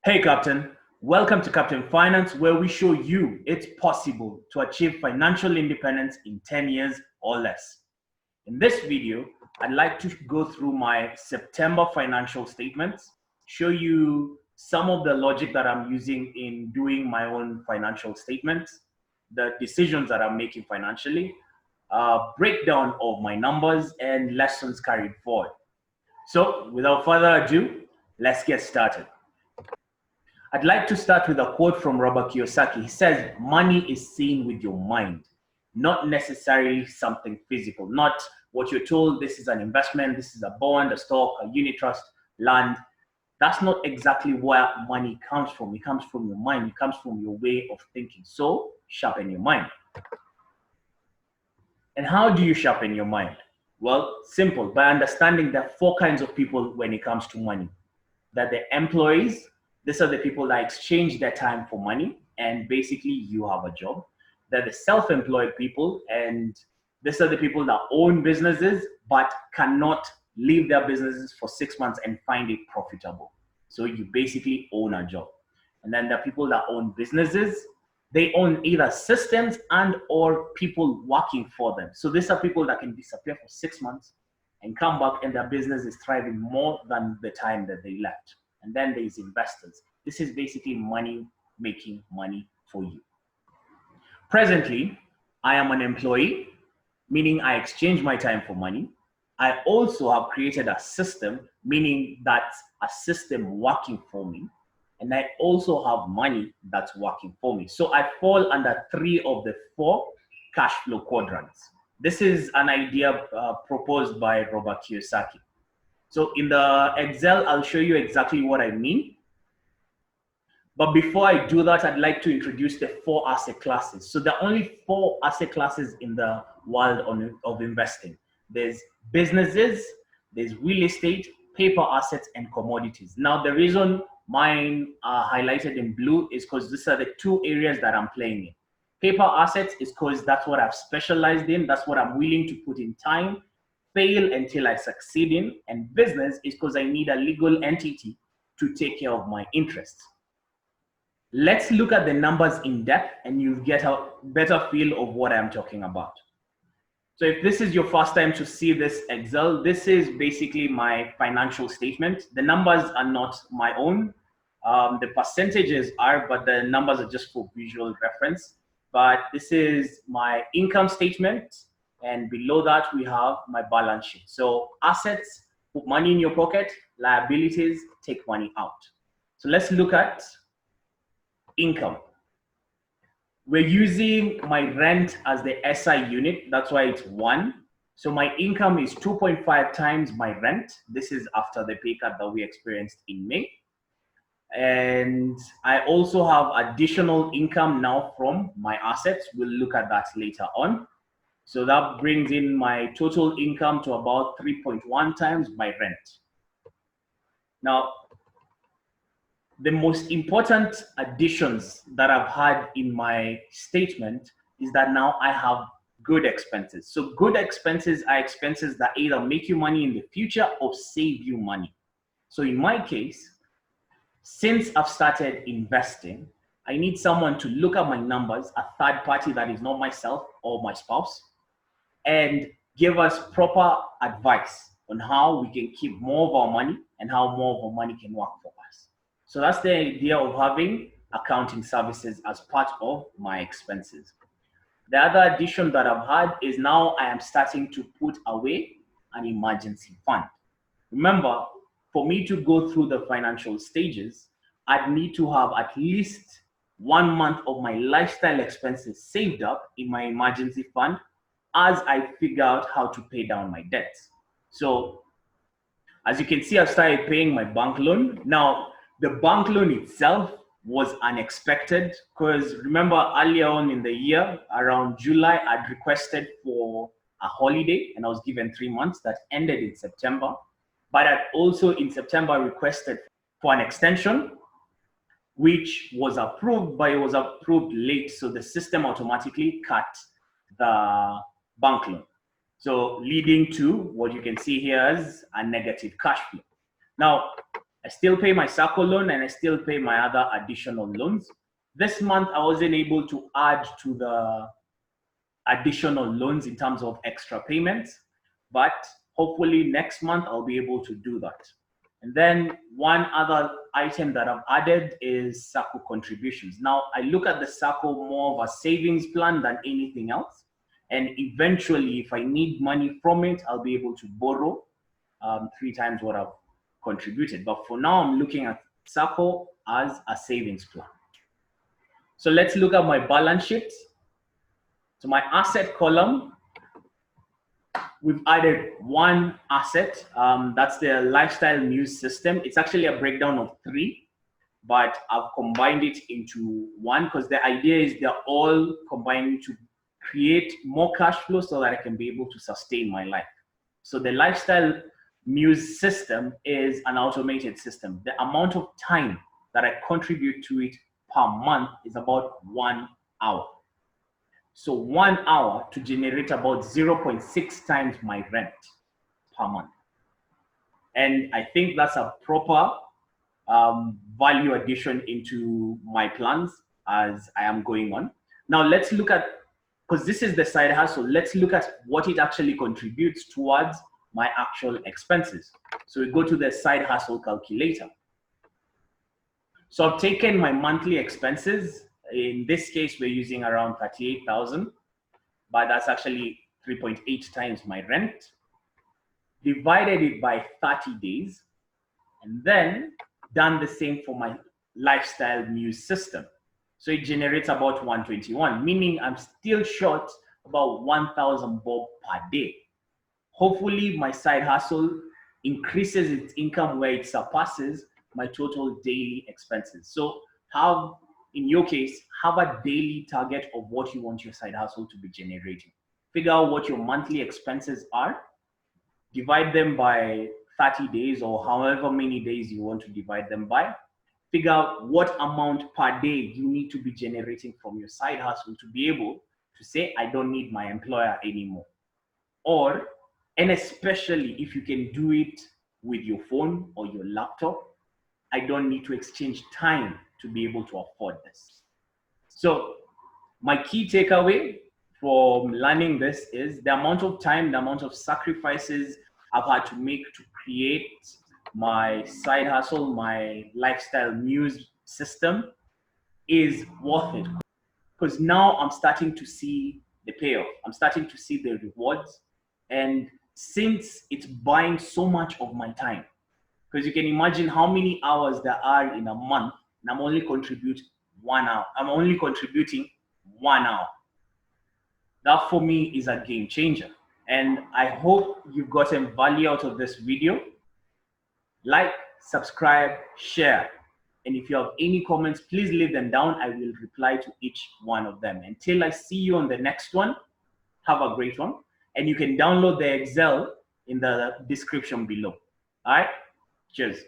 Hey Captain, welcome to Captain Finance, where we show you it's possible to achieve financial independence in 10 years or less. In this video, I'd like to go through my September financial statements, show you some of the logic that I'm using in doing my own financial statements, the decisions that I'm making financially, breakdown of my numbers, and lessons carried forward. So without further ado, let's get started. I'd like to start with a quote from Robert Kiyosaki. He says, money is seen with your mind, not necessarily something physical, not what you're told, this is an investment, this is a bond, a stock, a unit trust, land. That's not exactly where money comes from. It comes from your mind. It comes from your way of thinking. So sharpen your mind. And how do you sharpen your mind? Well, simple, by understanding there are four kinds of people when it comes to money. That the employees, these are the people that exchange their time for money, and basically you have a job. They're the self-employed people, and these are the people that own businesses but cannot leave their businesses for 6 months and find it profitable. So you basically own a job. And then there are people that own businesses. They own either systems and or people working for them. So these are people that can disappear for 6 months and come back and their business is thriving more than the time that they left. And then there's investors. This is basically money making money for you. Presently, I am an employee, meaning I exchange my time for money. I also have created a system, meaning that's a system working for me. And I also have money that's working for me. So I fall under 3 of the 4 cash flow quadrants. This is an idea proposed by Robert Kiyosaki. So in the Excel, I'll show you exactly what I mean. But before I do that, I'd like to introduce the 4 asset classes. So there are only 4 asset classes in the world of investing. There's businesses, there's real estate, paper assets, and commodities. Now, the reason mine are highlighted in blue is because these are the 2 areas that I'm playing in. Paper assets is because that's what I've specialized in. That's what I'm willing to put in time, fail until I succeed in. And business is because I need a legal entity to take care of my interests. Let's look at the numbers in depth and you'll get a better feel of what I'm talking about. So if this is your first time to see this Excel, this is basically my financial statement. The numbers are not my own. The percentages are, but the numbers are just for visual reference. But this is my income statement. And below that, we have my balance sheet. So assets, put money in your pocket. Liabilities, take money out. So let's look at income. We're using my rent as the SI unit. That's why it's 1. So my income is 2.5 times my rent. This is after the pay cut that we experienced in May. And I also have additional income now from my assets. We'll look at that later on. So that brings in my total income to about 3.1 times my rent. Now, the most important additions that I've had in my statement is that now I have good expenses. So good expenses are expenses that either make you money in the future or save you money. So in my case, since I've started investing, I need someone to look at my numbers, a third party that is not myself or my spouse, and give us proper advice on how we can keep more of our money and how more of our money can work for us. So that's the idea of having accounting services as part of my expenses. The other addition that I've had is now I am starting to put away an emergency fund. Remember, for me to go through the financial stages, I'd need to have at least 1 month of my lifestyle expenses saved up in my emergency fund as I figure out how to pay down my debts. So as you can see, I've started paying my bank loan. Now, the bank loan itself was unexpected because remember earlier on in the year, around July, I'd requested for a holiday and I was given 3 months that ended in September. But I'd also in September requested for an extension, which was approved, but it was approved late. So the system automatically cut the bank loan. So leading to what you can see here as a negative cash flow. Now, I still pay my Sako loan and I still pay my other additional loans. This month, I wasn't able to add to the additional loans in terms of extra payments, but hopefully next month I'll be able to do that. And then one other item that I've added is Sako contributions. Now I look at the Sako more of a savings plan than anything else. And eventually, if I need money from it, I'll be able to borrow 3 times what I've contributed. But for now, I'm looking at Sako as a savings plan. So let's look at my balance sheet. So my asset column, we've added one asset. That's the lifestyle news system. It's actually a breakdown of 3, but I've combined it into one because the idea is they're all combining to create more cash flow so that I can be able to sustain my life. So the lifestyle news system is an automated system. The amount of time that I contribute to it per month is about 1 hour. So 1 hour to generate about 0.6 times my rent per month. And I think that's a proper value addition into my plans as I am going on. Now let's look at, because this is the side hustle, let's look at what it actually contributes towards my actual expenses. So we go to the side hustle calculator. So I've taken my monthly expenses. In this case, we're using around 38,000, but that's actually 3.8 times my rent. Divided it by 30 days, and then done the same for my lifestyle news system. So it generates about 121, meaning I'm still short about 1,000 bob per day. Hopefully my side hustle increases its income where it surpasses my total daily expenses. So in your case, have a daily target of what you want your side hustle to be generating. Figure out what your monthly expenses are, divide them by 30 days or however many days you want to divide them by. Figure out what amount per day you need to be generating from your side hustle to be able to say, I don't need my employer anymore. And especially if you can do it with your phone or your laptop, I don't need to exchange time to be able to afford this. So my key takeaway from learning this is the amount of time, the amount of sacrifices I've had to make to create my side hustle, my lifestyle news system is worth it. Because now I'm starting to see the payoff. I'm starting to see the rewards. And since it's buying so much of my time, because you can imagine how many hours there are in a month, and I'm only contributing 1 hour. I'm only contributing 1 hour. That for me is a game changer. And I hope you've gotten value out of this video. Like, subscribe, share. And if you have any comments, please leave them down. I will reply to each one of them. Until I see you on the next one, have a great one. And you can download the Excel in the description below. All right? Cheers.